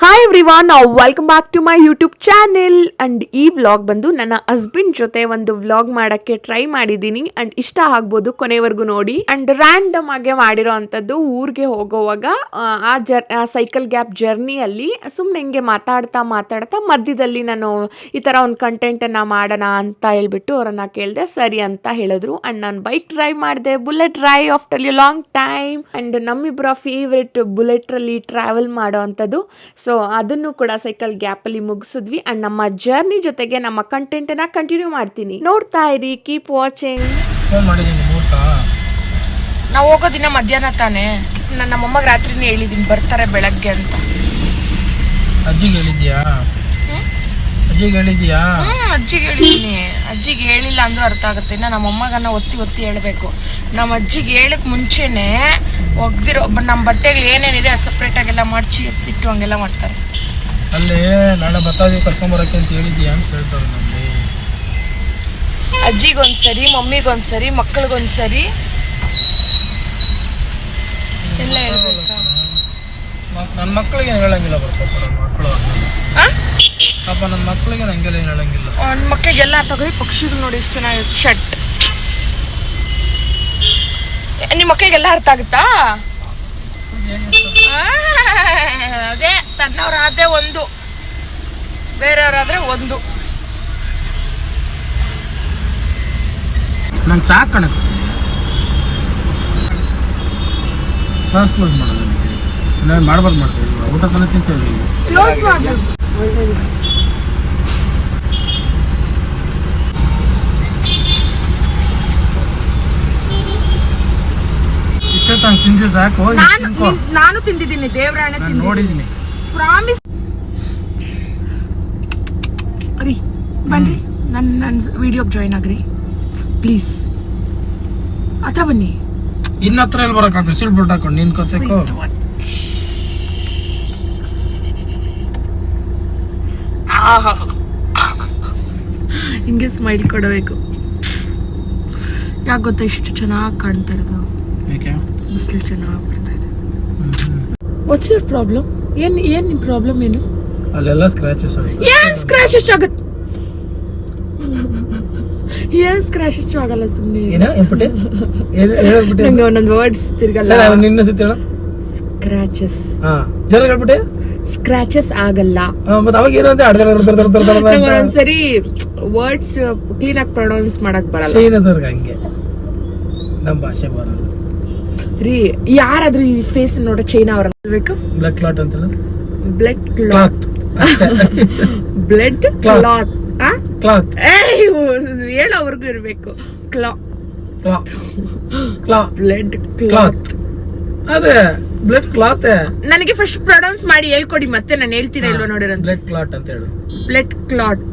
Hi everyone, welcome back to my YouTube channel. And ಈ vlog ಬಂದು ನನ್ನ husband ಜೊತೆ ಒಂದು ವ್ಲಾಗ್ ಮಾಡಕ್ಕೆ ಟ್ರೈ ಮಾಡಿದ್ದೀನಿ. ಅಂಡ್ ಇಷ್ಟ ಆಗ್ಬೋದು, ಕೊನೆವರೆಗೂ ನೋಡಿ. ಅಂಡ್ ರ್ಯಾಂಡಮ್ ಆಗಿ ಮಾಡಿರೋ ಅಂಥದ್ದು, ಊರಿಗೆ ಹೋಗೋವಾಗ ಆ ಸೈಕಲ್ ಗ್ಯಾಪ್ ಜರ್ನಿಯಲ್ಲಿ ಸುಮ್ಮನೆ ಹಿಂಗೆ ಮಾತಾಡ್ತಾ ಮಧ್ಯದಲ್ಲಿ ನಾನು ಈ ಥರ ಒಂದು ಕಂಟೆಂಟನ್ನು ಮಾಡೋಣ ಅಂತ ಹೇಳ್ಬಿಟ್ಟು ಅವರನ್ನ ಕೇಳಿದೆ. ಸರಿ ಅಂತ ಹೇಳಿದ್ರು. ಅಂಡ್ ನಾನು ಬೈಕ್ ಡ್ರೈವ್ ಮಾಡಿದೆ, bullet drive after A long time. And ನಮ್ಮಿಬ್ಬರ ಫೇವ್ರೆಟ್ ಬುಲೆಟ್ರಲ್ಲಿ ಟ್ರಾವೆಲ್ ಮಾಡೋ ಅಂಥದ್ದು. ಸೊ ಅದನ್ನು ಕೂಡ ಸೈಕಲ್ ಗ್ಯಾಪ್ ಅಲ್ಲಿ ಮುಗಿಸಿದ್ವಿ. ಅಂಡ್ ನಮ್ಮ ಜರ್ನಿ ಜೊತೆಗೆ ನಮ್ಮ ಕಂಟೆಂಟ್ ಅನ್ನ ಕಂಟಿನ್ಯೂ ಮಾಡ್ತೀನಿ, ನೋಡ್ತಾ ಇರಿ, ಕೀಪ್ ವಾಚಿಂಗ್. ನಾವು ಹೋಗೋ ದಿನ ಮಧ್ಯಾಹ್ನ ತಾನೆ. ನಮ್ಮಮ್ಮಗೆ ರಾತ್ರಿನೇ ಹೇಳಿದೀನಿ ಬರ್ತಾರೆ ಬೆಳಗ್ಗೆ ಅಂತ. ಅಜ್ಜಿಗೆ ಹೇಳಿದ್ಯಾ? ಅಜ್ಜಿಗೆ ಹೇಳಿದೀನಿ. ಅಜ್ಜಿಗೆ ಹೇಳಿಲ್ಲ ಅಂದ್ರೂ ಅರ್ಥ ಆಗುತ್ತೆ. ಇನ್ನು ನಮ್ಮಮ್ಮಗನ್ನ ಒತ್ತಿ ಹೇಳ್ಬೇಕು. ನಮ್ಮ ಅಜ್ಜಿಗೆ ಹೇಳಕ್ ಮುಂಚೆನೆ ಒಗ್ದಿರೋ ನಮ್ಮ ಬಟ್ಟೆಗಳು ಏನೇನಿದೆ ಅದು ಸಪ್ರೇಟ್ ಆಗೆಲ್ಲ ಮಾಡ್ಸಿ ಎತ್ತಿಟ್ಟು ಹಂಗೆಲ್ಲ ಮಾಡ್ತಾರೆ. ಅಲ್ಲೇ ನಾಳೆ ಬತ್ತಾದಿ ಕರ್ಕೊಂಬರಕ್ಕೆ ಅಂತ ಹೇಳಿದ್ಯಾ ಅಂತ ಹೇಳ್ತಾರೆ ನಮ್ಗೆ. ಅಜ್ಜಿಗೊಂದ್ಸರಿ, ಮಮ್ಮಿಗೊಂದ್ಸರಿ, ಮಕ್ಕಳಿಗೊಂದ್ಸರಿ ಎಲ್ಲ ಹೇಳ್ಬೇಕಾ? ನನ್ನ ಮಕ್ಕಳಿಗೆ ಹೇಳಂಗಿಲ್ಲ ಬರ್ತಾರೆ ಮಕ್ಕಳು. ಪಾಪ ನನ್ನ ಮಕ್ಕಳಿಗೆ ನಂಗೆಲ್ಲ ಏನು ಹೇಳಂಗಿಲ್ಲ. ನನ್ನ ಮಕ್ಕಳಿಗೆಲ್ಲ ತಗೋ. ಪಕ್ಷಿಗಳು ನೋಡಿ ಎಷ್ಟು ಚೆನ್ನಾಗಿರುತ್ತೆ. ಶರ್ಟ್ ನಿಮ್ಮ ಮಕ್ಕಳಿಗೆಲ್ಲ ಅರ್ಥ ಆಗುತ್ತಾ? ಅದೇ ತನ್ನವರಾದ್ರೆ ಒಂದು, ಬೇರೆಯವರಾದ್ರೆ ಒಂದು. ನಂಗೆ ಸಾಕು ಕಣಕ್ಕೆ ಕ್ಲೋಸ್ ಮಾಡೋದು. ನಾನು ಮಾಡ್ಬಾರ್ದು ಮಾಡ್ತೀವಿ, ಊಟ ತಾನೇ ತಿಂತೇವೆ. ಕ್ಲೋಸ್ ಮಾಡಬೇಕು. ಇಷ್ಟೇ ತಾನು ತಿಂದಿದ್ದು ಸಾಕು. ನಾನು ತಿಂದಿದ್ದೀನಿ, ದೇವರಾಣೆ ನೋಡಿದ್ದೀನಿ. ಪ್ರಾಮಿಸ್. ಅರಿ ಬನ್ರಿ, ನನ್ನ ವಿಡಿಯೋಗೆ ಜಾಯಿನ್ ಆಗ್ರಿ ಪ್ಲೀಸ್. ಹತ್ರ ಬನ್ನಿ. ಇನ್ನ ಹತ್ರ ಎಲ್ಲಿ ಬರೋಕ್ಕಾಗ್ತದೆ? ಸೀಟ್ ಬಿಟ್ಟು ಹಾಕೊಂಡು ನಿನ್ ಕತೆಕೋ. ಹಿಂಗೆ ಸ್ಮೈಲ್ ಕೊಡಬೇಕು. ಯಾಕೆ ಗೊತ್ತಾ ಇಷ್ಟು ಚೆನ್ನಾಗಿ ಕಾಣ್ತಾ ಇರೋದು? ಬಿಸಿಲು ಚೆನ್ನಾಗಿ ಬರ್ತಾ ಇದೆ. What's your problem? ಏನ್ ಪ್ರಾಬ್ಲಮ್? ಏನು ಅಲ್ಲೆಲ್ಲ ಸ್ಕ್ರಾಚಸ್ ಆಗುತ್ತೆ. ಏನ್ ಸ್ಕ್ರಾಚಸ್ ಆಗುತ್ತೆ? ಏನ್ ಸ್ಕ್ರಾಚಸ್ ಆಗಲ್ಲ, ಸುಮ್ಮನೆ ನಂಗೆ ಒಂದೊಂದು ವರ್ಡ್ಸ್ ತಿರ್ಗಲ್ಲ. ನಿನ್ನ ಸತಿ ಹೇಳ. ಸ್ಕ್ರಾಚಸ್ ಜರ ಹೇಳ್ಬಿಟ್ಟೆ. ಸ್ಕ್ರಾಚಸ್ ಆಗಲ್ಲ. ಮತ್ತೆ ಅವಾಗ ಏನು ಅಂತ ಒಂದ್ಸರಿ ವರ್ಡ್ಸ್ ಕ್ಲೀನ್ ಆಗಿ ಪ್ರೊನೌನ್ಸ್ ಮಾಡಕ್ ಬರಲ್ಲ. ಹಂಗೆ ನಮ್ಮ ಭಾಷೆ ಬರಲ್ಲ ರೀ. ಯಾರಾದ್ರೂ ಈ ಫೇಸ್ ನೋಡ ಚೈನಾ ಅವ್ರ ಬೇಕು. ಬ್ಲಡ್ ಕ್ಲಾಟ್ ಅಂತ blood cloth. Blood cloth cloth ಹೇಳೋವರೆಗೂ ಇರ್ಬೇಕು. Blood cloth. ಅದೇ ಬ್ಲಡ್ ಕ್ಲಾತ್. ನನಗೆ ಫಸ್ಟ್ ಪ್ರೊನೌನ್ಸ್ ಮಾಡಿ ಹೇಳ್ಕೊಡಿ, ಮತ್ತೆ ನಾನು ಹೇಳ್ತೀರಾ ಇಲ್ವಾ ನೋಡಿರ. ಬ್ಲಡ್ ಕ್ಲಾಟ್ ಅಂತ ಹೇಳು. Blood clot.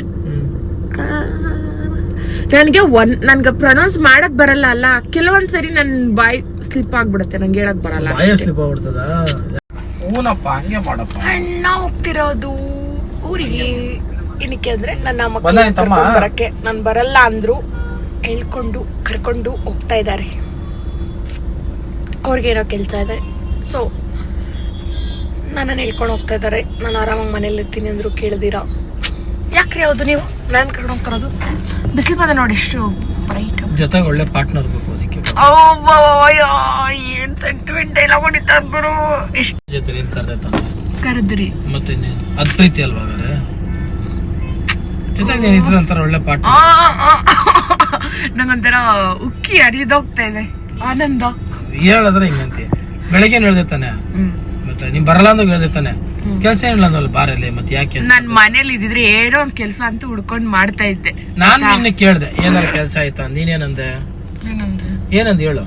ನನ್ಗೆ ಪ್ರೊನೌನ್ಸ್ ಮಾಡಕ್ ಬರಲ್ಲ ಅಲ್ಲ. ಕೆಲವೊಂದ್ಸರಿ ನನ್ ಬಾಯ್ ಸ್ಲಿಪ್ ಆಗ್ಬಿಡುತ್ತೆ, ನಂಗೆ ಹೇಳಕ್ ಬರಲ್ಲ. ಸ್ಲಿಪ್ ಆಗ್ಬಿಡ್ತದ. ಹೂನಪ್ಪ, ಹಂಗೆ ಮಾಡಪ್ಪ. ಅಣ್ಣ ಹೋಗ್ತಿರೋದು ಊರಿಗೆ ಏನಕ್ಕೆ ಅಂದ್ರೆ ನನ್ನ ಮಕ್ಕಳು ಬರಕ್ಕೆ ನಾನು ಬರಲ್ಲ ಅಂದ್ರು ಹೇಳ್ಕೊಂಡು ಕರ್ಕೊಂಡು ಹೋಗ್ತಾ ಇದ್ದಾರೆ. ಅವ್ರಿಗೇನೋ ಕೆಲ್ಸ ಇದೆ, ಸೊ ನನ್ನನ್ನು ಹೇಳ್ಕೊಂಡು ಹೋಗ್ತಾ ಇದ್ದಾರೆ. ನಾನು ಆರಾಮಾಗಿ ಮನೇಲಿ ಇರ್ತೀನಿ ಅಂದ್ರು ಕೇಳ್ದಿರಾ. ಯಾಕ್ರಿ ಹೌದು ನೀವು ನಾನು ಕರ್ಕೊಂಡು ಹೋಗ್ತಾರದು? ಬಿಸಿಲು ಬಂದ ನೋಡಿ ಎಷ್ಟು ಬ್ರೈಟ್. ಜೊತೆಗೆ ಒಳ್ಳೆ ಪಾರ್ಟ್ನರ್ ಬೇಕು ಅದಕ್ಕೆ. ಏನ್ ಸೆಂಟಿಮೆಂಟ್ ಎಲ್ಲ ಹೊಡಿತಾ ಗುರು. ಎಷ್ಟು ಜೊತೆ ನೀನ್ ಕರೆದ್ರಿ ಮತ್ತೆ ಅದ್ ಪ್ರೀತಿ ಅಲ್ವಾ? ಜೊತೆಗೆ ಇದ್ರ ಒಂಥರ ಒಳ್ಳೆ ಪಾರ್ಟ್ನರ್. ನಂಗೊಂಥರ ಉಕ್ಕಿ ಹರಿದೋಗ್ತಾ ಇದೆ ಆನಂದ. ಹೇಳಿದ್ರೆ ಹಿಂಗಂತೆ. ಬೆಳಗ್ಗೆ ಹೇಳ್ದಿರ್ತಾನೆ, ಮತ್ತೆ ನೀನ್ ಬರಲ್ಲ ಅಂತ ಹೇಳ್ದಿರ್ತಾನೆ. ಕೆಲ್ಸ ಏನಿಲ್ಲ ಅಂದ್ವಲ್ಲ ಬಾರಲ್ಲಿ, ಮತ್ತೆ ಯಾಕೆ? ನಾನ್ ಮನೇಲಿ ಇದ್ದಿದ್ರೆ ಏನೋ ಒಂದ್ ಕೆಲ್ಸ ಅಂತ ಹುಡ್ಕೊಂಡ್ ಮಾಡ್ತಾ ಇದ್ದೆ. ನಾನ್ ನಿನ್ನ ಕೇಳ್ದೆ ಏನಾರ ಕೆಲ್ಸ ಆಯ್ತಾ? ನೀನೇನಂದೆ? ಏನಂದ ಹೇಳು.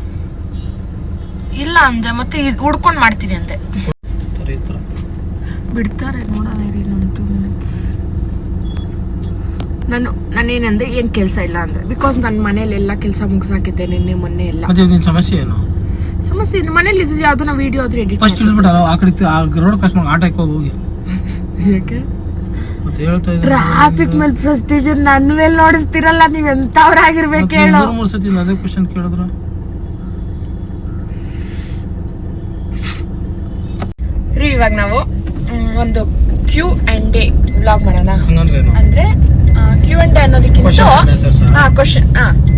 ಇಲ್ಲ ಅಂದೆ, ಮತ್ತೆ ಹುಡ್ಕೊಂಡ್ ಮಾಡ್ತೀನಿ ಅಂದೆ. ಬಿಡ್ತಾರೆ ನೋಡೋಣ ಇರಿ, 2 minutes. ನಾನೇನಂದೆ ಏನ್ ಕೆಲ್ಸ ಇಲ್ಲ ಅಂದ್ರೆ, ಬಿಕಾಸ್ ನನ್ ಮನೇಲಿ ಎಲ್ಲಾ ಕೆಲ್ಸ ಮುಗಿಸಾಕಿದ್ದೆ ನಿನ್ನೆ ಮೊನ್ನೆ ಎಲ್ಲ. ಸಮಸ್ಯೆ ಏನು? ಸಮಸ್ಯೆ ಮನೇಲಿ ಇದ್ದು ಯಾವ್ದು ನಾ ವಿಡಿಯೋ ಆದ್ರೆ ಎಡಿಟ್ ಫಸ್ಟ್ ಇಲ್ಬಿಟ್ಟು ಆ ಕಡೆ ರೋಡ್ ಕ್ರಾಸ್ ಮಾಡಿ ಆಟಕ್ಕೆ ಹೋಗಿ. ಯಾಕೆ ಮತ್ತೆ ಹೇಳ್ತಾ ಇದ್ದೆ ಟ್ರಾಫಿಕ್ ಮೇಲೆ ಫ್ರಸ್ಟ್ರೇಷನ್ ನನ್ನ ಮೇಲೆ ನೋಡಿಸ್ತಿರಲ್ಲ. ನೀವ್ ಎಂತವ್ರಾಗಿರ್ಬೇಕು ಹೇಳು. 3 ಸತಿ ಅದೇ ಕ್ವಶನ್ ಕೇಳಿದ್ರು. ರೀ ಇವಾಗ ನಾವು ಒಂದು ಕ್ಯೂ ಅಂಡ್ ಡೇ ವ್ಲಾಗ್ ಮಾಡೋಣ. ಹಂಗಂದ್ರೇನು? ಅಂದ್ರೆ ಕ್ಯೂ ಅಂಡ್ ಡೇ ಅನ್ನೋದಕ್ಕಿಂತ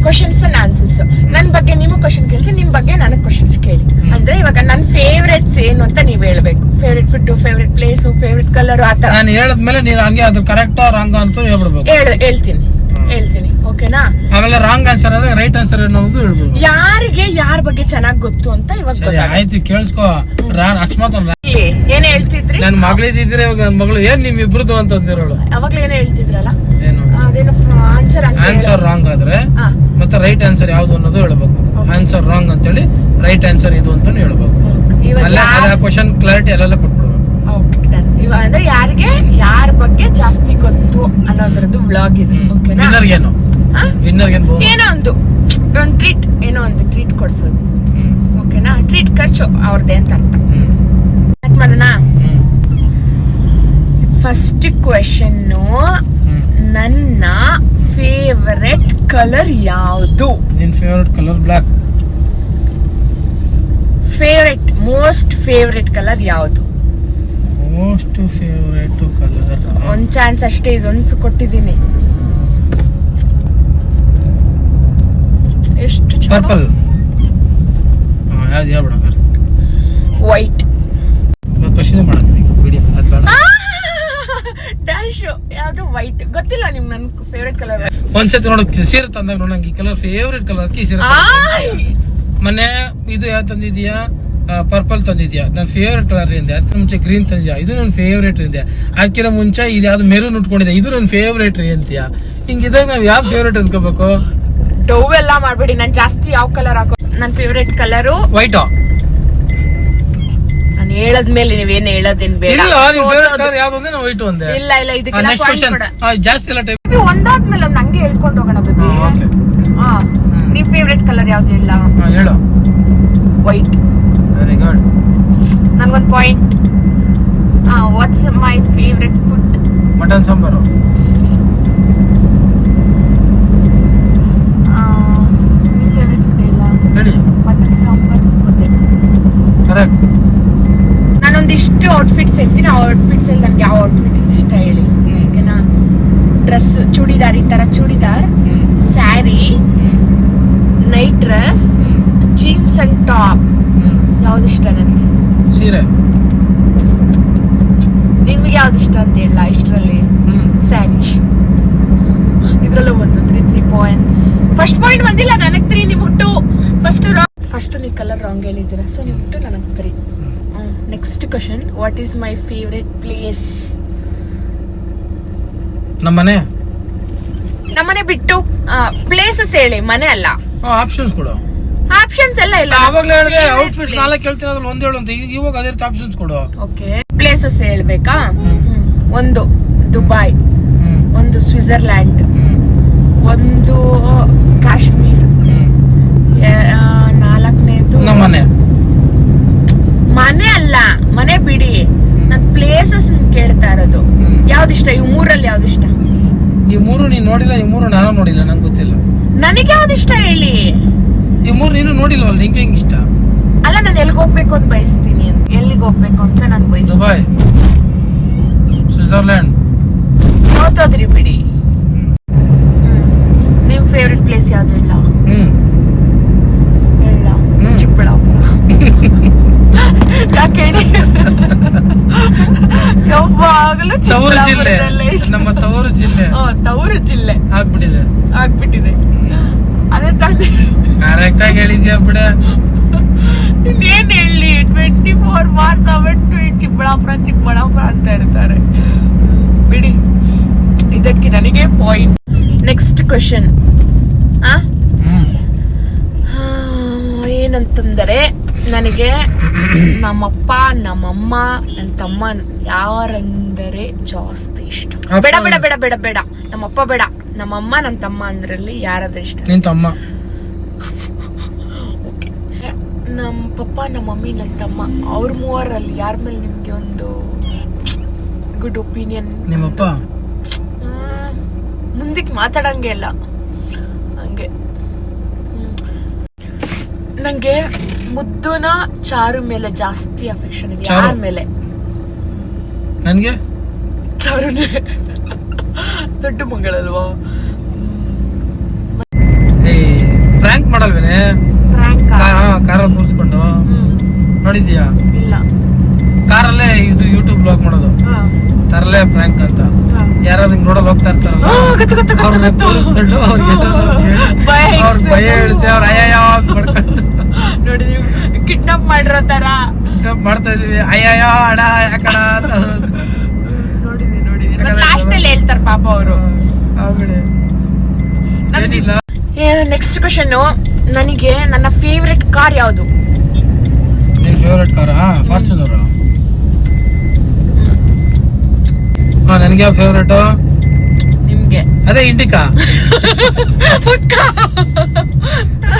ಕ್ವಶನ್ಸ್ ಅಂಡ್ ಆನ್ಸರ್ಸ್. ನನ್ ಬಗ್ಗೆ ನಿಮಗೆ ಕ್ವಶನ್ ಕೇಳ್ತೀನಿ, ನಿಮ್ ಬಗ್ಗೆ ನನಗೆ ಕ್ವಶನ್ಸ್ ಕೇಳಿ. ಅಂದ್ರೆ ಇವಾಗ ನನ್ ಫೇವ್ರೇಟ್ಸ್ ಏನು ಅಂತ ನೀವ್ ಹೇಳ್ಬೇಕು. Favourite food, favourite place, favourite colour, ಆತರ. ನಾನು ಹೇಳದ್ಮೇಲೆ ನೀನ್ ಹಂಗೆ ಅದು ಕರೆಕ್ಟ್ ರಾಂಗ್ ಅಂತ ಹೇಳ್ಬಿಡ್ಬೇಕು. ಹೇಳ್ತೀನಿ ಓಕೆನಾ? ಆಮೇಲೆ ರಾಂಗ್ ಆನ್ಸರ್ ಆದ್ರೆ ರೈಟ್ ಆನ್ಸರ್ ಅನ್ನೋದು ಹೇಳ್ಬೇಕು. ಯಾರಿಗೆ ಯಾರ ಬಗ್ಗೆ ಚೆನ್ನಾಗ್ ಗೊತ್ತು ಅಂತ ಇವಾಗ ಗೊತ್ತಾಗುತ್ತೆ. ಆಯ್ತು ಕೇಳಿಸ್ಕೋ. ಅಕಸ್ಮಾತ್ ಏನ್ ಹೇಳ್ತಿದ್ರಿ? ನನ್ ಮಗಳಿದ್ರೆ ಇವಾಗ ನನ್ ಮಗಳು ಏನ್ ನಿಮ್ ಇಬ್ರದ್ದು ಅಂತಂದಿರೋಳು. ಅವಾಗ್ಲೇ ಏನೋ ಹೇಳ್ತಿದ್ರಲ್ಲ, ಏನು ಅದೇನೋ ಆನ್ಸರ್ ರಾಂಗ್ ಆದ್ರೆ ಮತ್ತೆ ರೈಟ್ ಆನ್ಸರ್ ಯಾವ್ದು ಅನ್ನೋದು ಹೇಳ್ಬೇಕು. ಆನ್ಸರ್ ರಾಂಗ್ ಅಂತೇಳಿ ರೈಟ್ ಆನ್ಸರ್ ಇದು ಅಂತ ಹೇಳ್ಬೇಕು. ಅಲ್ಲ ಕ್ವಶನ್ ಕ್ಲಾರಿಟಿ ಅಲ್ಲೆಲ್ಲ ಕೊಟ್ಬಿಡ್ಬೇಕು. ಅಂದ್ರೆ ಯಾರಿಗೆ ಯಾರ ಬಗ್ಗೆ ಜಾಸ್ತಿ ಗೊತ್ತು ಅನ್ನೋದ್ರದ್ದು ಬ್ಲಾಗ್ ಇದು. ಓಕೆನಾ? ಏನೋ ಒಂದು ಟ್ರೀಟ್, ಏನೋ ಒಂದು ಟ್ರೀಟ್ ಕೊಡ್ಸೋದು. ಓಕೆನಾ? ಟ್ರೀಟ್ ಖರ್ಚು ಅವ್ರದ್ದೇ ಅಂತ ಅರ್ಥ. ಮಾಡೋಣ. ಫಸ್ಟ್ ಕ್ವೆಶನ್, ನನ್ನ ಫೇವರೆಟ್ ಕಲರ್ ಯಾವುದು? ನಿನ್ favourite colour black. Most favourite colour ಯಾವುದು? ಮೋಸ್ಟ್ ಫೇವರೇಟ್ ಕಲರ್ ಒಂದ್ ಚಾನ್ಸ್ ಅಷ್ಟೇ, ಇದೊಂದು ಕೊಟ್ಟಿದ್ದೀನಿ. ಎಷ್ಟು ಪರ್ಪಲ್. ಯಾವ್ದು ಹೇಳ್ಬಿಡ. ವೈಟ್. ಕ್ವಶನ್ ಮಾಡೋಣ ವಿಡಿಯೋ ಅದು ಬೇಡ. ಡ್ಯಾಶ್ ಯಾವ್ದು ವೈಟ್ ಗೊತ್ತಿಲ್ಲ ನಿಮ್ಗೆ ನನ್ ಫೇವರೇಟ್ ಕಲರ್. ಒಂದ್ಸತಿ ನೋಡಕ್ ಸೀರೆ ತಂದಾಗ ನೋಡ ನಂಗೆ ಕಲರ್ ಫೇವರೇಟ್ ಕಲರ್ ಅದಕ್ಕೆ ಸೀರೆ. ಮೊನ್ನೆ ಇದು ಯಾವ ತಂದಿದ್ಯಾ? ಪರ್ಪಲ್ ತಂದಿದ್ಯಾ? ನನ್ನ ಫೇವರೇಟ್ ಕಲರ್ ಇದೆ. ಅದಕ್ಕೆ ಮುಂಚೆ ಗ್ರೀನ್ ತಂದಿದ್ಯಾ? ಇದು ನನ್ನ ಫೇವರೇಟ್ ಇದೆ. ಅದಕ್ಕಿಂತ ಮುಂಚೆ ಇದು ಯಾವ್ದು ಮೆರೂನ್ ಉಟ್ಕೊಂಡಿದೆ, ಇದು ನನ್ನ ಫೇವರೇಟ್ ರೀ ಅಂತೀಯ. ಹಿಂಗಿದಾಗ ನಾವ್ ಯಾವ ಫೇವರೇಟ್ ಅನ್ಕೋಬೇಕು? ಡವ್ ಎಲ್ಲ ಮಾಡ್ಬೇಡಿ. ನಾನ್ ಜಾಸ್ತಿ ಯಾವ ಕಲರ್ ಹಾಕೋ? ನನ್ನ ಫೇವರೇಟ್ ಕಲರ್ ವೈಟ್. ನಾನು ಹೇಳದ್ಮೇಲೆ ನೀವೇನು ಹೇಳೋದೇನ್ ಬೇಡ. ಇಲ್ಲ ವೈಟ್ ಒಂದೇ. ಇಲ್ಲ ಇದಕ್ಕೆ ಜಾಸ್ತಿ ಎಲ್ಲ ಟೈಪ್ ಒಂದಾದ್ಮೇಲೆ ಒಂದ್ ಹಂಗೆ ಹೇಳ್ಕೊಂಡು ಹೋಗೋಣ ಬೇಬಿ. ನೀವ್ ಫೇವರೇಟ್ ಕಲರ್ ಯಾವ್ದು ಇಲ್ಲ? ಹೇಳು. ವೈಟ್. Very good. ನನ್ಗೊಂದ್ point. What's my favourite food? Mutton sambar. ನಿಮ್ ಫೇವರೇಟ್ ಫುಡ್ ಇಲ್ಲ? ಹೇಳಿ. ಮಟನ್ ಸಾಂಬಾರ್ ಗೊತ್ತೇ. ಕರೆಕ್ಟ್. ನಾನೊಂದಿಷ್ಟು ಔಟ್ಫಿಟ್ಸ್ ಹೇಳ್ತೀನಿ. ಆ ಔಟ್ಫಿಟ್ಸ್ ಅಲ್ಲಿ ನನ್ಗೆ ಯಾವ ಔಟ್ಫಿಟ್ ಇಷ್ಟ ಹೇಳಿ. ಓಕೆನಾ? ಡ್ರೆಸ್, ಚೂಡಿದಾರ್, ಈ ತರ churidar, sari, night dress, jeans and top. ಯಾವ್ದು ಇಷ್ಟ ನನಗೆ? ಸೀರೆ. ನಿಮ್ಗೆ ಯಾವ್ದು ಇಷ್ಟ ಅಂತ ಹೇಳ? ಇಷ್ಟರಲ್ಲಿ ಸ್ಯಾರಿ. ಇದ್ರಲ್ಲೂ ಒಂದು 3 ಪಾಯಿಂಟ್ಸ್. ಫಸ್ಟ್ ಪಾಯಿಂಟ್ ಬಂದಿಲ್ಲ ನನಗ್ 3, ನಿಮ್ಗೆ 2. ಫಸ್ಟ್ ನೀವು ಕಲರ್ ರಾಂಗ್ ಹೇಳಿದ್ದೀರಾ, ಸೊ ನೀವು 2, ನನಗೆ 3. Next question, what is my favourite place? ನಮ್ಮನೆ ಬಿಟ್ಟು ಪ್ಲೇಸಸ್ ಹೇಳಿ, ಮನೆ ಅಲ್ಲ. ಆಪ್ಷನ್ಸ್ ಕೊಡು. ಆಪ್ಷನ್ಸ್ ಎಲ್ಲ ಇಲ್ಲ. ಅವಾಗಲೇ ಹೇಳಿದೆ ಔಟ್ಫಿಟ್ ನಾಲ್ಕು ಕೇಳ್ತೀನಿ, ಅದ್ರಲ್ಲಿ ಒಂದು ಹೇಳು ಅಂತ. ಇವಾಗ ಅದೇ ರೀತಿ ಆಪ್ಷನ್ಸ್ ಕೊಡು. ಓಕೆ, ಪ್ಲೇಸಸ್ ಹೇಳ್ಬೇಕಾ? ಒಂದು ದುಬೈ, ಒಂದು ಸ್ವಿಟ್ಜರ್ಲ್ಯಾಂಡ್, ಒಂದು ಕಾಶ್ಮೀರ್, 4ನೇದು ನಮ್ಮನೆ. ಮನೆ ಅಲ್ಲ, ಮನೆ ಬಿಡಿ. ನನ್ ಪ್ಲೇಸಸ್ ಕೇಳ್ತಾ ಇರೋದು. ಯಾವ್ದಿಷ್ಟ? ಇವ್ 3ರಲ್ಲಿ ಯಾವ್ದಿಷ್ಟ? ಈ 3 ನೀನ್ ನೋಡಿಲ್ಲ, ಈ 3 ನಾನು ನೋಡಿಲ್ಲ, ನಂಗೆ ಗೊತ್ತಿಲ್ಲ. ನನಗೆ ಯಾವ್ದಿಷ್ಟ ಹೇಳಿ? ಈ 3 ನೀನು ನೋಡಿಲ್ವಲ್ಲ, ನಿಂಗೆ ಹೆಂಗ್ ಇಷ್ಟ? ಅಲ್ಲ, ನಾನು ಎಲ್ಲಿಗೆ ಹೋಗ್ಬೇಕು ಅಂತ ಬಯಸ್ತೀನಿ ಅಂತ. ಎಲ್ಲಿಗೆ ಹೋಗ್ಬೇಕು ಅಂತ ನಾನು ಬಯಸ್ತೀನಿ. Dubai, Switzerland. ನೋತೋದ್ರಿ ಬಿಡಿ. ನಿಮ್ ಫೇವ್ರೆಟ್ ಪ್ಲೇಸ್ ಯಾವ್ದು ಇಲ್ಲ? ಇಲ್ಲ, ಚಿಕ್ಕಬಳ್ಳಾಪುರ. ಯಾಕೇಳಿ? ಯಾವಾಗಲೂ ತವರು ಜಿಲ್ಲೆ, ನಮ್ಮ ತವರು ಜಿಲ್ಲೆ. ತವರು ಜಿಲ್ಲೆ ಆಗ್ಬಿಟ್ಟಿದೆ. ಅದೇ ತಾನೇ ಕರೆಕ್ಟ್ ಆಗಿ ಹೇಳಿದ್ಯಾ ಬಿಡ. ಇನ್ನೇನ್ ಹೇಳಿ? 24/7 ಚಿಕ್ಕಬಳ್ಳಾಪುರ ಅಂತ ಇರ್ತಾರೆ ಬಿಡಿ. ಇದಕ್ಕೆ ನನಗೆ ಪಾಯಿಂಟ್. ನೆಕ್ಸ್ಟ್ ಕ್ವೆಶ್ಚನ್ ಏನಂತಂದರೆ, ನನಗೆ ನಮ್ಮಪ್ಪ, ನಮ್ಮಮ್ಮ, ನನ್ನ ತಮ್ಮ ಯಾರಂದರೆ ಜಾಸ್ತಿ ಇಷ್ಟ. ಬೇಡ ಬೇಡ ಬೇಡ ಬೇಡ ಬೇಡ, ನಮ್ಮಪ್ಪ ಬೇಡ, ನಮ್ಮಮ್ಮ, ನನ್ನ ತಮ್ಮ ಅಂದ್ರಲ್ಲಿ ಯಾರಾದ್ರೆ ಇಷ್ಟ? ನಿನ್ ತಮ್ಮ. ಓಕೆ, ನಮ್ಮ ಪಪ್ಪ, ನಮ್ಮ ಮಮ್ಮಿ, ನನ್ನ ತಮ್ಮ, ಅವ್ರ 3ರಲ್ಲಿ ಯಾರ ಮೇಲೆ ನಿಮ್ಗೆ ಒಂದು ಗುಡ್ ಒಪಿನಿಯನ್? ನಿಮ್ಮಪ್ಪ. ಮುಂದಕ್ಕೆ ಮಾತಾಡಂಗೆ ಇಲ್ಲ ಹಂಗೆ. ನಂಗೆ ಮುದ್ದುನ ಚಾರು ಮೇಲೆ ಜಾಸ್ತಿ ಅಫೆಕ್ಷನ್ ಇದೆ. ಯಾರ ಮೇಲೆ? ನನ್ಗೆ 20,000ನೇ. ದೊಡ್ಡ ಮಗಳಲ್ವಾ? ಫ್ರ್ಯಾಂಕ್ ಮಾಡಲ್ವೇನೆ? ಕಾರಲ್ಲಿ ಕೂರಿಸ್ಕೊಂಡು ನೋಡಿದ್ಯಾ? ಇಲ್ಲ. ಕಾರಲ್ಲೇ ಇದು ಯೂಟ್ಯೂಬ್ ಬ್ಲಾಗ್ ಮಾಡೋದು, ತರಲೆ ಫ್ರ್ಯಾಂಕ್ ಅಂತ. ಯಾರಾದ್ರೂ ಹಿಂಗ್ ನೋಡೋದು ಹೋಗ್ತಾ ಇರ್ತಾರಲ್ಲ, ಅವ್ರನ್ನ ಕೂರಿಸ್ಕೊಂಡು ಅವ್ರಿಗೆ ಭಯ ಹೇಳಿಸಿ ಅವ್ರ ಅಯ್ಯಯ್ಯ ಮಾಡ್ಕೊಂಡು ನೋಡಿದೀವಿ. ಕಿಡ್ನಾಪ್ ಮಾಡಿರೋ ತರ ಮಾಡ್ತಾ ಇದೀವಿ. ಅಯ್ಯಯ್ಯ ಅಡ ಯಾಕಡ ಅಂತ ನೋಡಿದೀನಿ. ಲಾಸ್ಟ್ ಅಲ್ಲಿ ಹೇಳ್ತಾರ ಪಾಪ ಅವರು. ನೆಕ್ಸ್ಟ್ ಕ್ವಶನ್, ನನಗೆ ನನ್ನ ಫೇವ್ರೆಟ್ ಕಾರ್ ಯಾವುದು? ನಿನ್ ಫೇವ್ರೆಟ್ ಕಾರ್ ಫಾರ್ಚುನರ್. ನನ್ಗೆ ಯಾವ ಫೇವ್ರೇಟ್? ನಿಮ್ಗೆ ಅದೇ ಇಂಡಿಕಾ.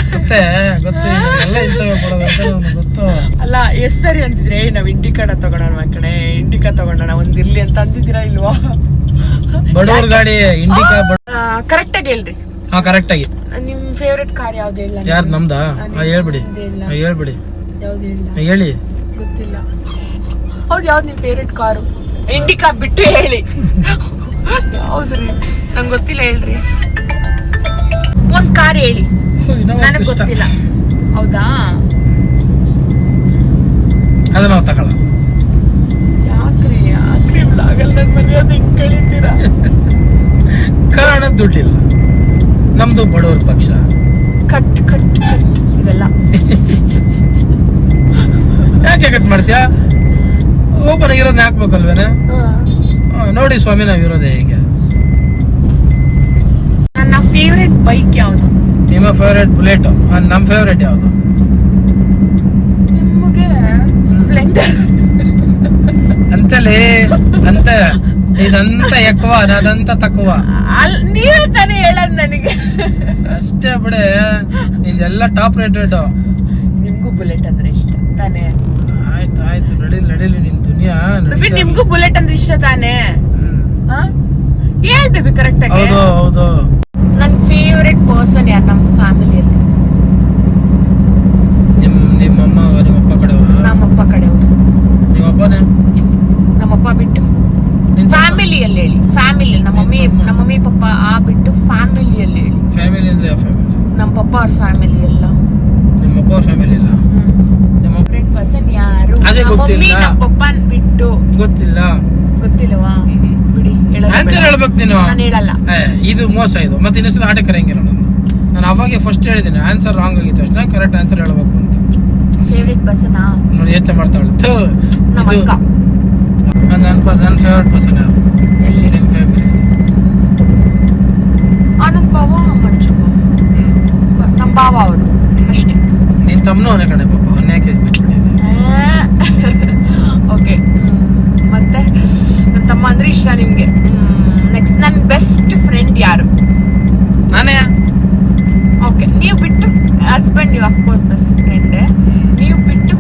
ಮತ್ತೆ ಗೊತ್ತು, ಎಲ್ಲ ಇಂತವೇ ಕೊಡೋದು ಗೊತ್ತು. ಅಲ್ಲ, ಎಸ್ ಸರಿ ಅಂತಿದ್ರೆ ನಾವ್ ಇಂಡಿಕಾನ ತಗೋಣ ಕಣೆ, ಇಂಡಿಕಾ ತಗೋಣ ಒಂದಿರ್ಲಿ ಅಂತ ಅಂತಿದ್ದೀರಾ ಇಲ್ವಾ? ಬಡವ್ರ ಗಾಡಿ ಇಂಡಿಕಾ. ಕರೆಕ್ಟ್ ಆಗಿ ಹೇಳ್ರಿ. ಹಾ, ಕರೆಕ್ಟ್ ಆಗಿ. ನಿಮ್ ಫೇವ್ರೆಟ್ ಕಾರ್ ಯಾವ್ದು ಹೇಳ? ಯಾರು? ನಮ್ದಾ? ಹೇಳ್ಬಿಡಿ ಹೇಳ್ಬಿಡಿ. ಯಾವ್ದು ಹೇಳ? ಹೇಳಿ. ಗೊತ್ತಿಲ್ಲ. ಹೌದು, ಯಾವ್ದು ನಿಮ್ ಫೇವ್ರೆಟ್ ಕಾರು? ಇಂಡಿಕಾ ಬಿಟ್ಟು ಹೇಳಿ. ಹೌದ್ರಿ, ನಂಗೆ ಗೊತ್ತಿಲ್ಲ, ಹೇಳ್ರಿ. ಒಂದ್ ಕಾರ್ ಹೇಳಿ, ನನಗ್ ಗೊತ್ತಿಲ್ಲ. ಹೌದಾ? ಅದು ನಾವು ತಗೊಳ. ಯಾಕ್ರಿ ಬ್ಲಾಗಲ್ಲಿ ನನ್ ಮರ್ಯಾದೆ ಹಿಂಗ್ ಕಳೀತೀರಾ? ಕಾರಣ ದುಡ್ಡಿಲ್ಲ, ನಮ್ದು ಬಡವ್ರ ಪಕ್ಷ. ಕಟ್ ಕಟ್ ಕಟ್ ಇದೆಲ್ಲ ಯಾಕೆ ಕಟ್ ಮಾಡ್ತೀಯಾ? ಓಪನ್ ಆಗಿರೋದನ್ನ ಹಾಕ್ಬೇಕಲ್ವೇನೆ? ನೋಡಿ ಸ್ವಾಮಿ, ನಾವಿರೋದೇ ಹೀಗೆ. ನನ್ನ ಫೇವ್ರೆಟ್ ಬೈಕ್ ಯಾವುದು? ನಿಮ್ಮ ಫೇವ್ರೆಟ್ ಬುಲೆಟ್. ನಮ್ ಫೇವ್ರೆಟ್ ಯಾವುದು? ನಿಮಗೆ ಸ್ಪ್ಲೆಂಡರ್. ಅಂತಲೇ ಅಂತ ಇದಂತ ఎక్కువ ಅದಂತ ತక్కుವ. ನೀವೇ ತಾನೇ ಹೇಳದ್ ನನಗೆ. ಅಷ್ಟೇ ಬಿಡೆ, ಇದೆಲ್ಲ ಟಾಪ್ ರೇಟೆಡ್. ನಿಮ್ಗೂ ಬುಲೆಟ್ ಅಂದ್ರೆ ಇಷ್ಟ ತಾನೇ? ಆಯ್ತು ಆಯ್ತು, ನಡೀಲಿ ನಿನ್ ದುನಿಯಾ. ನಿಮ್ಗೂ ಬುಲೆಟ್ ಅಂದ್ರೆ ಇಷ್ಟ ತಾನೇ? ಹೇಳ್ಬೇಬಿ ಕರೆಕ್ಟ್ ಆಗಿ. ಹೌದು ಹೌದು. ನನ್ ಫೇವ್ರೆಟ್ ಪರ್ಸನ್ ಯಾರು ನಮ್ಮ ಫ್ಯಾಮಿಲಿಯಲ್ಲಿ? ನಿಮ್ಮಮ್ಮ ನಿಮ್ಮಪ್ಪ ಕಡೆಯವ್ರ? ನಮ್ಮಪ್ಪ ಕಡೆಯವರು. ನಿಮ್ಮಪ್ಪನೇ? ನಮ್ಮಪ್ಪ ಬಿಟ್ಟು ಫ್ಯಾಮಿಲಿಯಲ್ಲಿ ಹೇಳಿ. ಫ್ಯಾಮಿಲಿ ನಮ್ಮ ಮಮ್ಮಿ ಪಪ್ಪ ಬಿಟ್ಟು ಫ್ಯಾಮಿಲಿಯಲ್ಲಿ ಹೇಳಿ. ಫ್ಯಾಮಿಲಿ ಅಂದ್ರೆ ಯಾವ ಫ್ಯಾಮಿಲಿ? ನಮ್ಮ ಪಪ್ಪ ಅವ್ರ ಫ್ಯಾಮಿಲಿ ಎಲ್ಲ. ನಿಮ್ಮಪ್ಪ ಅವ್ರ ಫ್ಯಾಮಿಲಿ ಇಲ್ಲ? ನಿಮ್ಮ ಫೇವ್ರೆಟ್ ಪರ್ಸನ್ ಯಾರು? ಅದೇ ಗೊತ್ತಿಲ್ಲ. ನಮ್ಮ ಪಪ್ಪ ಬಿಟ್ಟು ಗೊತ್ತಿಲ್ಲ. ಗೊತ್ತಿಲ್ಲವಾ? ಬಿಡಿ, ಆನ್ಸರ್ ಹೇಳ್ಬೇಕು ನೀನು. ನಾನು ಹೇಳಲ್ಲ. ಇದು ಮೋಸ. ಇದು ಮತ್ತೆ ಇನ್ನೊಂದ್ಸಲ ಆಟ ಕರೆಯಂಗಿಲ್ಲ. ನಾನು ಅವಾಗೆ ಫಸ್ಟ್ ಹೇಳಿದ್ದೀನಿ, ಆನ್ಸರ್ ರಾಂಗ್ ಆಗಿತ್ತು ಅಷ್ಟೇ, ಕರೆಕ್ಟ್ ಆನ್ಸರ್ ಹೇಳ್ಬೇಕು ಅಂತ. ಫೇವ್ರೆಟ್ ಪರ್ಸನ್ ನೋಡಿ ಯೋಚನೆ ಮಾಡ್ತಾವಳೆ. ನಮ್ಮ ಅಕ್ಕ. ನನ್ನ ಫೇವ್ರೆಟ್ ಪರ್ಸನ್ ಯಾರು? ಎಲ್ಲಿ? ನಿಮ್ಮ ಫ್ಯಾಮಿಲಿ? ಆನಂದ್ ಬಾವ, ಮಂಜು ಬಾವ, ನಮ್ಮ ಬಾವ ಅವರು ಅಷ್ಟೇ. ನಿನ್ ತಮ್ಮನೂ ಅವನೇ ಕಡೆ ಪಾಪ, ಅವನ್ನ ಯಾಕೆ ಬಿಟ್ಬಿಟ್ಟಿದ್ದೆ? ಓಕೆ, ಮತ್ತೆ ನನ್ನ ತಮ್ಮ ಅಂದ್ರೆ ಇಷ್ಟ ನಿಮ್ಗೆ. ನೆಕ್ಸ್ಟ್ ನನ್ನ ಬೆಸ್ಟ್ ಫ್ರೆಂಡ್ ಯಾರು? ನಾನೇ. ಓಕೆ, ನೀವು ಬಿಟ್ಟು ಹಸ್ಬೆಂಡ್, ನೀವು ಅಫ್ಕೋರ್ಸ್ ಬೆಸ್ಟ್ ಫ್ರೆಂಡ್. ನೀವು ಬಿಟ್ಟು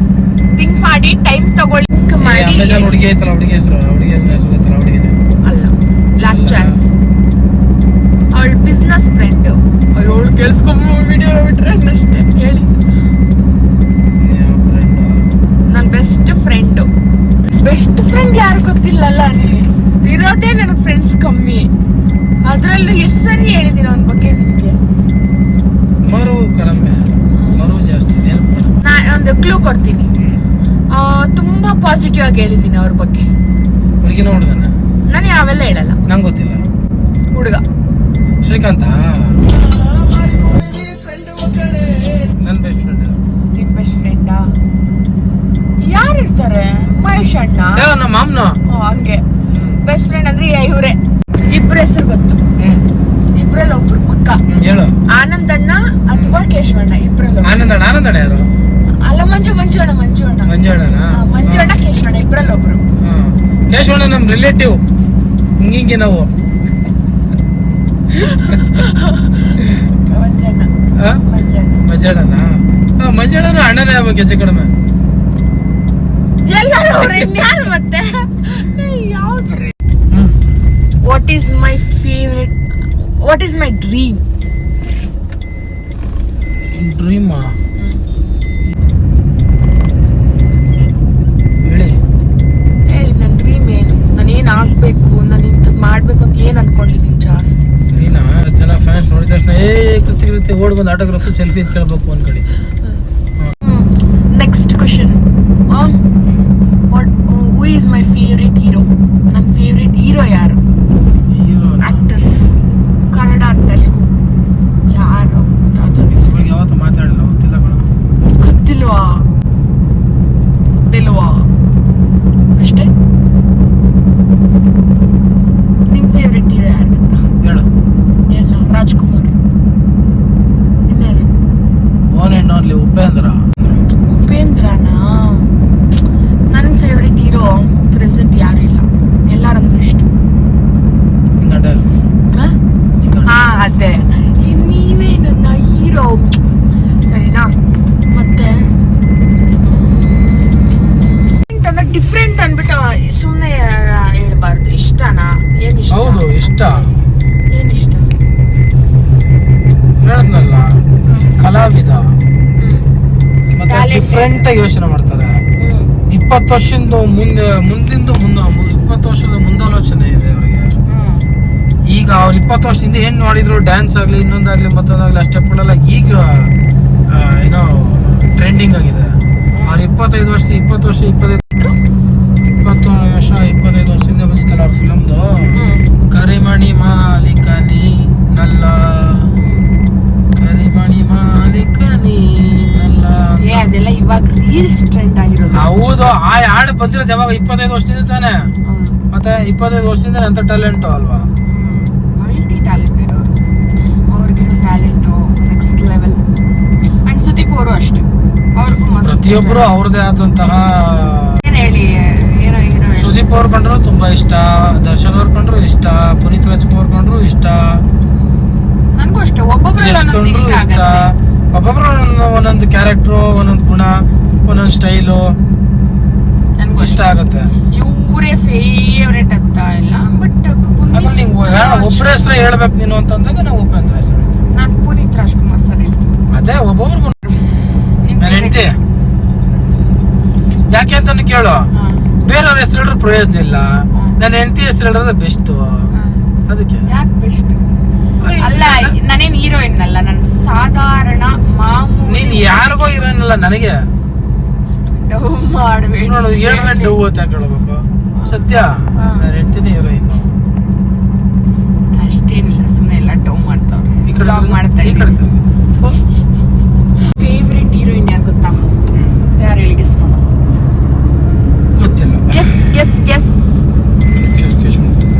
ಥಿಂಕ್ ಮಾಡಿ, ಟೈಮ್ ತಗೊಳ್ಳಿ, ಥಿಂಕ್ ಮಾಡಿ. ಹುಡುಗಿ ಐತಲ್ಲ, ಹುಡುಗಿ ಹೆಸರು ಐತಲ್ಲ, ಹುಡುಗಿನೇ ಅಲ್ಲ, ಲಾಸ್ಟ್ ಚಾನ್ಸ್. ಅವಳ ಬಿಸ್ನೆಸ್ ಫ್ರೆಂಡ್. ಅವಳು ಕೇಳಿಸ್ಕೊಂಡು ವಿಡಿಯೋ ಬಿಟ್ರೆ ಹೇಳಿ. ನನ್ನ ಬೆಸ್ಟ್ ಫ್ರೆಂಡ್. ಬೆಸ್ಟ್ ಫ್ರೆಂಡ್ ಯಾರು ಗೊತ್ತಿಲ್ಲಲ್ಲ ರೀ, ಇರೋದೇ ನನಗೆ ಫ್ರೆಂಡ್ಸ್ ಕಮ್ಮಿ. ಅದ್ರಲ್ಲೂ ಎಷ್ಟು ಸರಿ ಹೇಳಿದೀನಿ ಅವನ ಬಗ್ಗೆ ನಿಮಗೆ. ಮರು ಕಡಿಮೆ, ಮರು ಜಾಸ್ತಿ. ನಾನು ಒಂದು ಕ್ಲೂ ಕೊಡ್ತೀನಿ. ತುಂಬಾ ಪಾಸಿಟಿವ್ ಆಗಿ ಹೇಳಿದ್ದೀನಿ ಅವ್ರ ಬಗ್ಗೆ. ಹುಡುಗಿ ನೋಡಿದಾನ? ನಾನು ಯಾವೆಲ್ಲ ಹೇಳಲ್ಲ. ನಂಗೆ ಗೊತ್ತಿಲ್ಲ. ಹುಡುಗ ಶ್ರೀಕಾಂತ ನನ್ನ ಬೆಸ್ಟ್ ಫ್ರೆಂಡ್. ನಿಮ್ ಬೆಸ್ಟ್ ಫ್ರೆಂಡಾ? ಯಾರು ಇರ್ತಾರೆ? ಮಹೇಶ್ ಅಣ್ಣ. ನಮ್ಮ ಮಾಮ್ನ. ಹಂಗೆ ಬೆಸ್ಟ್ ಫ್ರೆಂಡ್ ಅಂದ್ರೆ ಇವ್ರೆ. ಇಬ್ರು ಹೆಸರು ಗೊತ್ತು, ಇಬ್ರಲ್ಲಿ ಒಬ್ರು ಪಕ್ಕ. ಹೇಳು. ಆನಂದ್ ಅಣ್ಣ ಅಥವಾ ಕೇಶವಣ್ಣ, ಇಬ್ರಲ್ಲಿ. ಆನಂದಣ್ಣ ಯಾರು? ಅಲ್ಲ, ಮಂಜು ಅಣ್ಣ. ಮಂಜು ಅಣ್ಣ ಕೇಶವಣ್ಣ, ಇಬ್ರಲ್ಲಿ ಒಬ್ರು. ಕೇಶವಣ್ಣ ನಮ್ ರಿಲೇಟಿವ್. ಹಿಂಗೆ ನಾವು ಮಂಜಣ್ಣ ಅಣ್ಣನೇ ಆಗ್ಬೇಕು ಹೆಚ್ಚು ಕಡಿಮೆ. ಎಲ್ಲರೂ ಇನ್ಯಾರು ಮತ್ತೆ? ಯಾವ್ದ್ರಿ? What is my favourite, what is my dream? ಡ್ರೀಮಾ? ಹೇಳಿ. ನನ್ನ ಡ್ರೀಮ್ ಏನು? ನಾನು ಏನ್ ಆಗ್ಬೇಕು, ನನ್ನ ಅನ್ಕೊಂಡಿದೀನಿ ಜಾಸ್ತಿ. ನೀನಾ ಜನ ಫ್ಯಾನ್ಸ್ ನೋಡಿದ ತಕ್ಷಣ ಕೃತಿ ಓಡ್ ಬಂದು ಆಟೋಗ್ರಾಫ್ ಸೆಲ್ಫಿ ಅಂತ ಕೇಳ್ಬೇಕು ಒಂದ್ ಕಡೆ. Next question, who is my favourite hero? ನನ್ನ ಫೇವ್ರೆಟ್ ಹೀರೋ ಯಾರು? ಆಕ್ಟರ್ಸ್, ಕನ್ನಡ ತೆಲುಗು ಯಾರು? ಯಾವತ್ತು ಮಾತಾಡಿಲ್ಲ, ಗೊತ್ತಿಲ್ಲ ಮೇಡಮ್. ಗೊತ್ತಿಲ್ವಾ? ಅಷ್ಟೇ. ನಿಮ್ ಫೇವ್ರೆಟ್ ಹೀರೋ ಯಾರು ಗೊತ್ತಾ? ಹೇಳು. ಎಲ್ಲ ರಾಜ್ಕುಮಾರ್. ಇನ್ಯಾರು? ಒನ್ ಅಂಡ್ ಓನ್ಲಿ ಉಪೇಂದ್ರನಾ? ನನ್ನ ಫೇವ್ರೆಟ್ ಹೀರೋ ಪ್ರೆಸೆಂಟ್ ಯಾರು ಇಲ್ಲ, ಎಲ್ಲಾರಂದ್ರೂ ಇಷ್ಟ. ಹಾ ಅದೇ, ನೀವೇ ನನ್ನ ಹೀರೋ ಸರಿನಾ? ಮತ್ತೆ ಡಿಫ್ರೆಂಟ್ ಅನ್ಬಿಟ್ಟು ಸುಮ್ಮನೆ ಹೇಳ್ಬಾರ್ದು. ಇಷ್ಟನಾ? ಏನ್ ಇಷ್ಟ? ಹೌದು ಇಷ್ಟ. ಏನ್ ಇಷ್ಟ? ಹೇಳದ್ನಲ್ಲ, ಕಲಾವಿದ ಮತ್ತೆ Talented. ಡಿಫ್ರೆಂಟ್ ಆಗಿ ಯೋಚನೆ ಮಾಡ್ತಾರೆ. 20 ವರ್ಷದಿಂದ ಮುಂದಿಂದ 20 ವರ್ಷದ ಮುಂದಾಲೋಚನೆ ಇದೆ ಅವರಿಗೆ. ಈಗ ಅವ್ರು 20 ವರ್ಷದಿಂದ ಏನ್ ಮಾಡಿದ್ರು, ಡ್ಯಾನ್ಸ್ ಆಗ್ಲಿ ಇನ್ನೊಂದಾಗ್ಲಿ ಮತ್ತೊಂದಾಗ್ಲಿ ಸ್ಟೆಪ್ಗಳೆಲ್ಲ ಈಗ ಏನೋ ಟ್ರೆಂಡಿಂಗ್ ಆಗಿದೆ. ಅವ್ರು 25 ವರ್ಷದಿಂದ ಬಂದಿತ್ತಲ್ಲ ಅವ್ರ ಫಿಲಮ್ದು ಕರಿಮಣಿ ಮಾಲೀಕನಿ ನಲ್ಲ, ಕರಿಮಣಿ ಮಾಲೀಕನಿ ನಲ್ಲ. ಅದೆಲ್ಲ ಇವಾಗ ರೀಲ್ಸ್ ಟ್ರೆಂಡ್ ಆಗಿರೋದು. ಹೌದು, ಆ ಹಾಡು ಬಂದಿರೋದು ಯಾವಾಗ? 25 ವರ್ಷದಿಂದ ತಾನೆ. ಮತ್ತೆ 25 ವರ್ಷದಿಂದ ಎಂತ ಟ್ಯಾಲೆಂಟ್ ಅಲ್ವಾ? ಮಲ್ಟಿ ಟ್ಯಾಲೆಂಟೆಡ್ ಅವರು, ಅವ್ರಿಗಿರೋ talent next level. And Sudeep ಅವರು ಅಷ್ಟೇ, ಅವ್ರಿಗೂ ಮಸ್ತ್. ಪ್ರತಿಯೊಬ್ಬರು ಅವ್ರದೇ ಆದಂತಹ. ಏನ್ ಹೇಳಿ, ಏನೋ ಸುದೀಪ್ ಅವ್ರು ಕಂಡ್ರು ತುಂಬಾ ಇಷ್ಟ, ದರ್ಶನ್ ಅವ್ರು ಕಂಡ್ರು ಇಷ್ಟ, ಪುನೀತ್ ರಾಜ್ಕುಮಾರ್ ಕಂಡ್ರು ಇಷ್ಟ, ನನ್ಗೂ ಅಷ್ಟೇ. ಒಬ್ಬೊಬ್ರೆಲ್ಲ ಒಂದೊಂದು ಇಷ್ಟ ಆಗತ್ತೆ. ಒಬ್ಬೊಬ್ರು ಒಂದೊಂದು ಕ್ಯಾರೆಕ್ಟ್ರು, ಒಂದೊಂದು ಗುಣ, ಒಂದೊಂದು ಸ್ಟೈಲು ನನ್ಗೂ ಇಷ್ಟ ಆಗುತ್ತೆ. ಇವರೇ ಫೇವ್ರೇಟ್ ಅಂತ ಇಲ್ಲ, ಬಟ್ ಅದ್ರಲ್ಲಿ ನೀವು ಒಬ್ಬರ ಹೆಸರು ಹೇಳ್ಬೇಕು ನೀನು ಅಂತಂದಾಗ ನಾವು ಉಪೇಂದ್ರ ಹೆಸರು ಹೇಳ್ತೀವಿ. ನಾನು ಪುನೀತ್ ರಾಜ್ಕುಮಾರ್ ಸರ್ ಹೇಳ್ತೀನಿ. ಅದೇ ಒಬ್ಬೊಬ್ರಿಗೂ. ನನ್ನ ಹೆಂಡತಿ ಯಾಕೆ ಅಂತ ಕೇಳು, ಬೇರೆಯವ್ರ ಹೆಸರು ಹೇಳಿದ್ರೆ ಪ್ರಯೋಜನ ಇಲ್ಲ, ನನ್ನ ಹೆಂಡತಿ ಹೆಸರು ಹೇಳಿದ್ರೆ ಬೆಸ್ಟ್. ಅದಕ್ಕೆ ಯಾಕೆ ಬೆಸ್ಟ್ ಅಲ್ಲ? ನಾನೇನ್ ಹೀರೋಯಿನ್ ಅಲ್ಲ, ನಾನು ಸಾಧಾರಣ ಮಾಮೂಲಿ. ನೀನ್ ಯಾರಿಗೋ ಇರೋನಲ್ಲ, ನನಗೆ ಡವ್ ಮಾಡ್ಬೇಡಿ. ನೋಡು, ಹೇಳಿದ್ರೆ ಡವ್ ಅಂತ ಕೇಳ್ಬೇಕು. ಸತ್ಯ, ನನ್ನ ಹೆಂಡತಿನೇ ಹೀರೋಯಿನ್. ಅಷ್ಟೇನಿಲ್ಲ, ಸುಮ್ಮನೆ ಎಲ್ಲ ಡವ್ ಮಾಡ್ತಾವ್ರೆ. ಈ ಕಡೆ ಬ್ಲಾಗ್ ಮಾಡ್ತಾ ಈ ಕಡೆ ತಿರ್ಗಿ. ಫೇವ್ರೆಟ್ ಹೀರೋಯಿನ್ ಯಾರು ಗೊತ್ತಾ? ಯಾರು ಹೇಳಿ ಗೆಸ್ ಮಾಡೋ? ಗೊತ್ತಿಲ್ಲ. ಗೆಸ್ ಗೆಸ್ ಗೆಸ್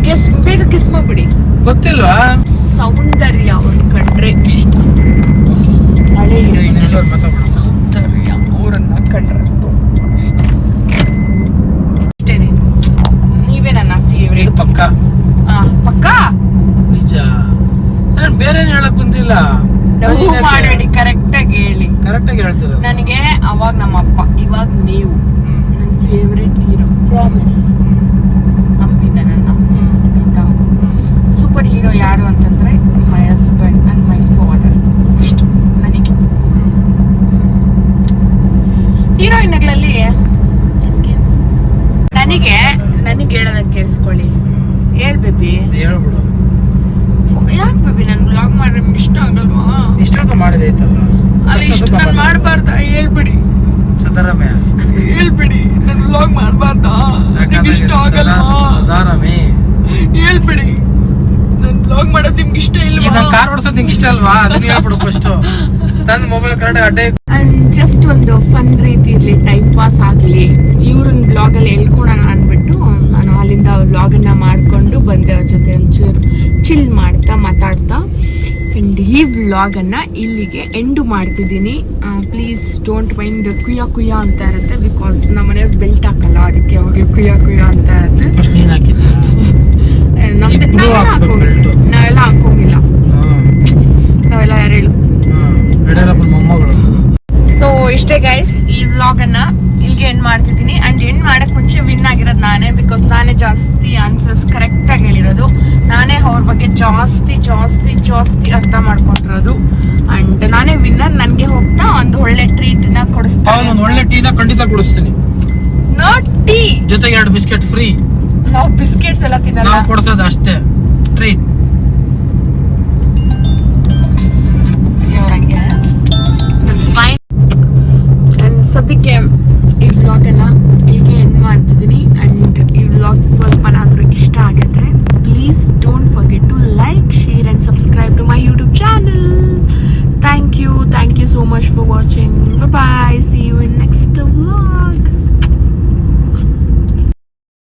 ಗೆಸ್, ಬೇಗ ಗೆಸ್ ಮಾಡ್ಬಿಡಿ. ಗೊತ್ತಿಲ್ವಾ? ಸೌಂದರ್ಯ ಅವ್ರು ಕಂಡ್ರೆ ಇಷ್ಟ. ಹಳೆ ಹೀರೋಯಿನ್ ಸೌಂದರ್ಯ ಅವರನ್ನ ಕಂಡ್ರೆ ಅಷ್ಟೇನೆ. ನೀವೇ ನನ್ನ ಫೇವ್ರೇಟ್. ಪಕ್ಕ ಪಕ್ಕ ನಿಜ. ನಾನು ಬೇರೆ ಹೇಳಕ್ ಬಂದಿಲ್ಲ. ಮಾಡಬೇಡಿ, ಕರೆಕ್ಟ್ ಆಗಿ ಹೇಳಿ. ಕರೆಕ್ಟ್ ಆಗಿ ಹೇಳ್ತೀರ. ನನಗೆ ಅವಾಗ ನಮ್ಮಪ್ಪ, ಇವಾಗ ನೀವು. ನನ್ನ ಫೇವ್ರೇಟ್ ಹೀರೋ ಪ್ರಾಮಿಸ್, ನಂಬಿ ನನ್ನ ಆಯ್ತಾ. ಸೂಪರ್ ಹೀರೋ ಯಾರು ಅಂತಂದ್ರೆ my husband and my father. ಅಷ್ಟು ನನಗೆ. ಹೀರೋಯಿನ್ಗಳಲ್ಲಿ ನನಗೆ ಹೇಳೋದಕ್ಕೆ ಕೇಳಿಸ್ಕೊಳ್ಳಿ. ಹೇಳ್ಬೇಬಿ, ಹೇಳ್ಬಿಡು. ಯಾಕೆ ಬೇಬಿ ನನ್ ಬ್ಲಾಗ್ ಮಾಡ್ರೆ ನಿಮ್ಗೆ ಇಷ್ಟ ಆಗಲ್ವಾ? ಇಷ್ಟೊಂದು ಮಾಡಿದೈತಲ್ಲ, ಅಲ್ಲ ಇಷ್ಟ ನಾನು ಮಾಡಬಾರ್ದ? ಹೇಳ್ಬಿಡಿ, ಸದಾರಮೆ ಹೇಳ್ಬಿಡಿ. ನನ್ ಬ್ಲಾಗ್ ಮಾಡಬಾರ್ದಾ? ಇಷ್ಟ ಆಗಲ್ವಾ? ಸದಾರಮೆ ಹೇಳ್ಬಿಡಿ, ನನ್ ಬ್ಲಾಗ್ ಮಾಡೋದು ನಿಮ್ಗೆ ಇಷ್ಟ ಇಲ್ವಾ? ನಾನು ಕಾರ್ ಓಡಿಸೋದು ನಿಂಗೆ ಇಷ್ಟ ಅಲ್ವಾ? ಅದನ್ನ ಹೇಳ್ಬಿಡು ಫಸ್ಟ್. ತಂದ್ ಮೊಬೈಲ್ ಕರೆಕ್ಟ್ ಅಡ್ಡ ಜಸ್ಟ್ ಒಂದು ಫನ್ ರೀತಿ ಇರ್ಲಿ, ಟೈಮ್ ಪಾಸ್ ಆಗ್ಲಿ, ಇವ್ರನ್ನ ಬ್ಲಾಗ್ ಅಲ್ಲಿ ಹೇಳ್ಕೊಳೋಣ ಅನ್ಬಿಟ್ಟು ನಾನು ಅಲ್ಲಿಂದ ವ್ಲಾಗ್ ಅನ್ನ ಮಾಡ್ಕೊಂಡು ಬಂದೆ. ಅವ್ರ ಜೊತೆ ಒಂಚೂರು ಚಿಲ್ ಮಾಡ್ತಾ ಮಾತಾಡ್ತಾ. ಅಂಡ್ ಈ ವ್ಲಾಗ್ ಅನ್ನ ಇಲ್ಲಿಗೆ ಎಂಡು ಮಾಡ್ತಿದ್ದೀನಿ. ಪ್ಲೀಸ್ ಡೋಂಟ್ ಮೈಂಡ್ ಕುಯ್ಯ ಕುಯ್ಯ ಅಂತ ಇರುತ್ತೆ, ಬಿಕಾಸ್ ನಮ್ಮ ಮನೆಯವ್ರು ಬೆಲ್ಟ್ ಹಾಕಲ್ಲ, ಅದಕ್ಕೆ ಅವಾಗ ಕುಯ್ಯ ಕುಯ್ಯ ಅಂತ ಇರುತ್ತೆ. ಫಸ್ಟ್ ನೀನ್ ಹಾಕಿದ್ಯಾ? ನಾವೆಲ್ಲ ಹಾಕೋಂಗಿಲ್ಲ, ನಾವೆಲ್ಲ ಯಾರು ಹೇಳು. ಮೊಮ್ಮಗಳು. ಸೊ ಇಷ್ಟೇ ಗೈಸ್, ಈ ವ್ಲಾಗ್ ಅನ್ನ ಇಲ್ಲಿಗೆ ಎಂಡ್ ಮಾಡ್ತಿದ್ದೀನಿ. ಅಂಡ್ ಎಂಡ್ ಮಾಡಕ್ ಮುಂಚೆ ವಿನ್ ಆಗಿರೋದು ನಾನೇ, ಬಿಕಾಸ್ ನಾನೇ ಜಾಸ್ತಿ ಆನ್ಸರ್ಸ್ ಕರೆಕ್ಟ್ ಆಗಿ ಹೇಳಿರೋದು. ನಾನೇ ಅವ್ರ ಬಗ್ಗೆ ಜಾಸ್ತಿ ಜಾಸ್ತಿ ಜಾಸ್ತಿ ಅರ್ಥ ಮಾಡ್ಕೊಂಡಿರೋದು. ಅಂಡ್ ನಾನೇ ವಿನ್ನರ್. ನನ್ಗೆ ಹೋಗ್ತಾ ಒಂದು ಒಳ್ಳೆ ಟ್ರೀಟ್ ನ ಕೊಡಿಸ್ತೀನಿ. ಒಂದು ಒಳ್ಳೆ ಟೀನ ಖಂಡಿತ ಕೊಡಿಸ್ತೀನಿ. ನಾಟ್ ಟೀ ಜೊತೆಗೆ 2 ಬಿಸ್ಕೆಟ್ ಫ್ರೀ. ನಾವು ಬಿಸ್ಕೆಟ್ಸ್ ಎಲ್ಲ ತಿನ್ನಲ್ಲ, ನಾವು ಕೊಡ್ಸೋದು ಅಷ್ಟೇ. ಟ್ರೀಟ್. ಸದ್ಯಕ್ಕೆ ಈ ವ್ಲಾಗನ್ನ ಹೀಗೆ ಎಂಡ್ ಮಾಡ್ತಿದ್ದೀನಿ. ಆ್ಯಂಡ್ ಈ ವ್ಲಾಗ್ ಸ್ವಲ್ಪನಾದರೂ ಇಷ್ಟ ಆಗಿದ್ರೆ please don't forget to like, share and subscribe to my YouTube channel. Thank you so much for watching. Bye bye. See you in next vlog.